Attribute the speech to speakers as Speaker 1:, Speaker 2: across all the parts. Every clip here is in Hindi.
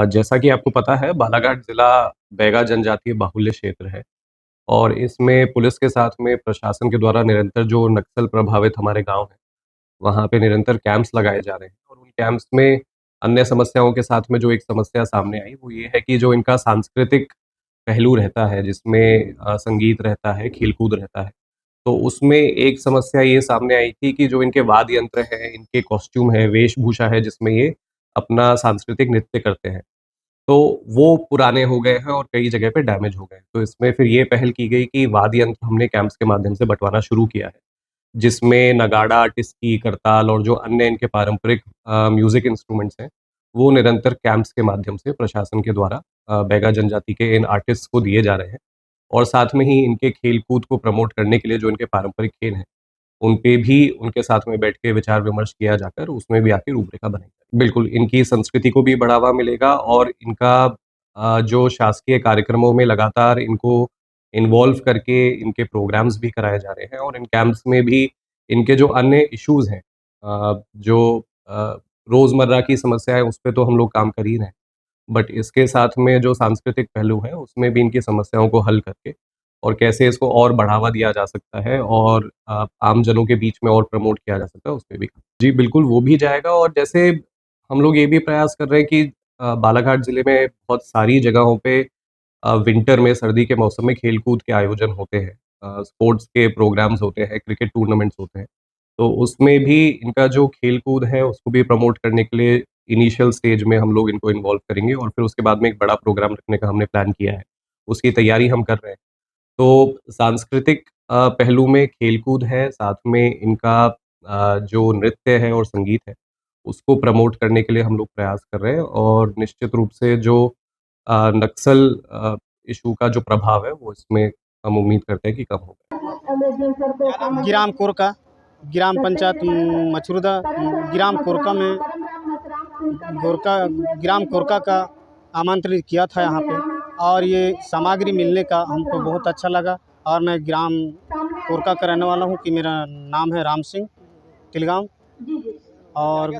Speaker 1: जैसा कि आपको पता है, बालाघाट ज़िला बैगा जनजातीय बाहुल्य क्षेत्र है और इसमें पुलिस के साथ में प्रशासन के द्वारा निरंतर जो नक्सल प्रभावित हमारे गाँव हैं, वहाँ पे निरंतर कैंप्स लगाए जा रहे हैं और उन कैंप्स में अन्य समस्याओं के साथ में जो एक समस्या सामने आई, वो ये है कि जो इनका सांस्कृतिक पहलू रहता है, जिसमें संगीत रहता है, खेल-कूद रहता है, तो उसमें एक समस्या ये सामने आई थी कि जो इनके वाद्य यंत्र हैं, इनके कॉस्ट्यूम है, वेशभूषा है, जिसमें ये अपना सांस्कृतिक नृत्य करते हैं, तो वो पुराने हो गए हैं और कई जगह पे डैमेज हो गए हैं। तो इसमें फिर ये पहल की गई कि वाद्य यंत्र हमने कैंप्स के माध्यम से बँटवाना शुरू किया है, जिसमें नगाड़ा, टिस्की, करताल और जो अन्य इनके पारंपरिक म्यूज़िक इंस्ट्रूमेंट्स हैं, वो निरंतर कैंप्स के माध्यम से प्रशासन के द्वारा बैगा जनजाति के इन आर्टिस्ट्स को दिए जा रहे हैं और साथ में ही इनके खेल-कूद को प्रमोट करने के लिए जो इनके पारंपरिक खेल हैं, उन पे भी उनके साथ में बैठ के विचार-विमर्श किया जाकर उसमें भी आखिर रूपरेखा बनाई जाए। बिल्कुल, इनकी संस्कृति को भी बढ़ावा मिलेगा और इनका जो शासकीय कार्यक्रमों में लगातार इनको इन्वॉल्व करके इनके प्रोग्राम्स भी कराए जा रहे हैं और इन कैंप्स में भी इनके जो अन्य इश्यूज़ हैं जो रोज़मर्रा की समस्या है, उस पे तो हम लोग काम कर ही रहे हैं। बट इसके साथ में जो सांस्कृतिक पहलू है, उसमें भी इनकी समस्याओं को हल करके और कैसे इसको और बढ़ावा दिया जा सकता है और आम जनों के बीच में और प्रमोट किया जा सकता है, उसपे भी। जी, बिल्कुल वो भी जाएगा और जैसे हम लोग ये भी प्रयास कर रहे हैं कि बालाघाट ज़िले में बहुत सारी जगहों पे विंटर में, सर्दी के मौसम में खेल-कूद के आयोजन होते हैं। स्पोर्ट्स के प्रोग्राम्स होते हैं, क्रिकेट टूर्नामेंट्स होते हैं। तो उसमें भी इनका जो खेल-कूद है, उसको भी प्रमोट करने के लिए इनिशियल स्टेज में हम लोग इनको इन्वॉल्व करेंगे और फिर उसके बाद में एक बड़ा प्रोग्राम रखने का हमने प्लान किया है। उसकी तैयारी हम कर रहे हैं। तो सांस्कृतिक पहलू में खेल-कूद है, साथ में इनका जो नृत्य है और संगीत है, उसको प्रमोट करने के लिए हम लोग प्रयास कर रहे हैं और निश्चित रूप से जो नक्सल इश्यू का जो प्रभाव है, वो इसमें हम उम्मीद करते हैं कि कम होगा।
Speaker 2: ग्राम कोरका, ग्राम पंचायत मछरुदा, ग्राम कोरका में गोरका ग्राम कोरका का आमंत्रित किया था यहाँ पे और ये सामग्री मिलने का हमको बहुत अच्छा लगा और मैं ग्राम कोरका का रहने वाला हूँ कि मेरा नाम है राम सिंह तिलगांव और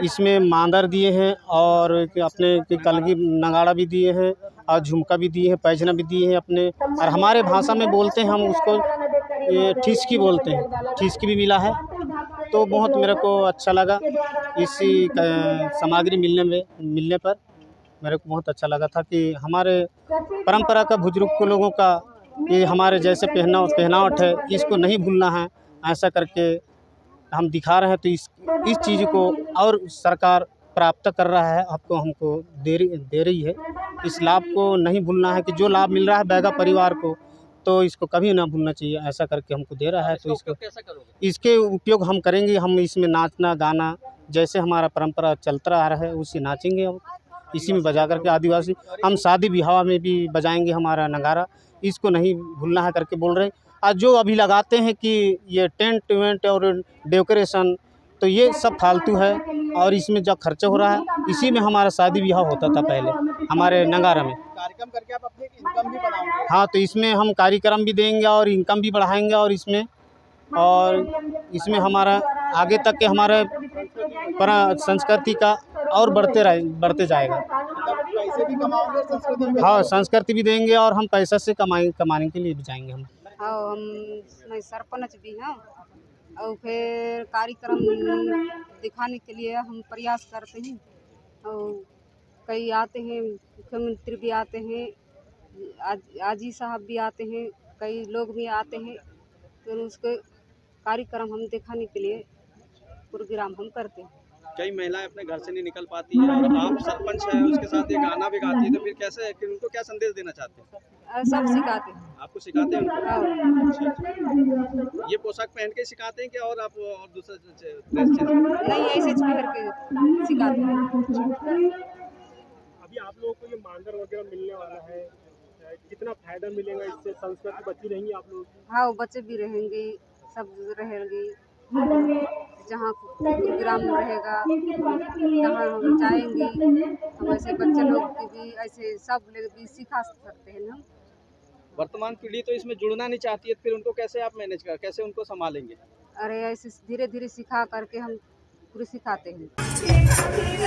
Speaker 2: इसमें मांदर दिए हैं और अपने कलगी नगाड़ा भी दिए हैं और झुमका भी दिए हैं, पैजना भी दिए हैं अपने और हमारे भाषा में बोलते हैं हम उसको ये ठिसकी बोलते हैं, ठिसकी भी मिला है। तो बहुत मेरे को अच्छा लगा इसी सामग्री मिलने पर मेरे को बहुत अच्छा लगा था कि हमारे परंपरा का बुजुर्ग को लोगों का ये हमारे जैसे पहनावट है इसको नहीं भूलना है, ऐसा करके हम दिखा रहे हैं। तो इस चीज़ को और सरकार प्राप्त कर रहा है, आपको हमको दे रही है। इस लाभ को नहीं भूलना है कि जो लाभ मिल रहा है बैगा परिवार को, तो इसको कभी ना भूलना चाहिए, ऐसा करके हमको दे रहा है। तो इसके उपयोग हम करेंगे, हम इसमें नाचना गाना जैसे हमारा परंपरा चलता आ रहा है उसी नाचेंगे हम, इसी में बजा करके आदिवासी हम शादी विवाह में भी बजाएंगे हमारा नगारा, इसको नहीं भूलना है करके बोल रहे हैं। और जो अभी लगाते हैं कि ये टेंट वेंट और डेकोरेशन, तो ये सब फालतू है और इसमें जो खर्चा हो रहा है इसी में हमारा शादी विवाह होता था पहले हमारे नगारा में।
Speaker 3: कार्यक्रम करके आप अपनी इनकम भी बढ़ाओगे?
Speaker 2: हाँ, तो इसमें हम कार्यक्रम भी देंगे और इनकम भी बढ़ाएंगे और इसमें हमारा आगे तक के हमारे संस्कृति का और बढ़ते जाएगा।
Speaker 3: पैसे भी कमाओगे, संस्कृति भी?
Speaker 2: हाँ, संस्कृति भी देंगे और हम पैसा से कमाने के लिए भी जाएंगे हम।
Speaker 4: हाँ, मैं सरपंच भी हूँ और फिर कार्यक्रम दिखाने के लिए हम प्रयास करते हैं और कई आते हैं, मुख्यमंत्री भी आते हैं, आजी साहब भी आते हैं, कई लोग भी आते हैं, तो उसके कार्यक्रम हम दिखाने के लिए प्रोग्राम हम करते हैं।
Speaker 3: कई महिलाएं अपने घर से नहीं निकल पाती हैं और आप सरपंच हैं, उसके साथ ये गाना भी गाती है, तो फिर कैसे कि उनको क्या संदेश देना चाहते हैं?
Speaker 4: सब सिखाते हैं।
Speaker 3: आपको सिखाते हैं उनको?
Speaker 4: हाँ।
Speaker 3: ये पोशाक पहन के सिखाते हैं क्या और आप और दूसरा ड्रेस चेंज?
Speaker 4: नहीं, ऐसे पहन के सिखाते हैं।
Speaker 5: अभी आप लोगों को ये मानदर वगैरह मिलने वाला है, कितना फायदा मिलेगा इससे? संस्कृति बची रहेंगी आप लोगों की?
Speaker 4: हाँ, बच्चे भी रहेंगे, सब रहेंगे, जहाँ प्रोग्राम रहेगा जहाँ हम जाएंगे, हम ऐसे बच्चे लोग की भी ऐसे सब लोग भी सिखा सकते हैं ना।
Speaker 3: वर्तमान पीढ़ी तो इसमें जुड़ना नहीं चाहती है, फिर उनको कैसे आप मैनेज कैसे उनको संभालेंगे?
Speaker 4: अरे ऐसे धीरे धीरे सिखा करके हम पूरे सिखाते हैं।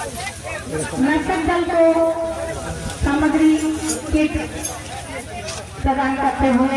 Speaker 6: नर्तक दल को सामग्री किट प्रदान करते हुए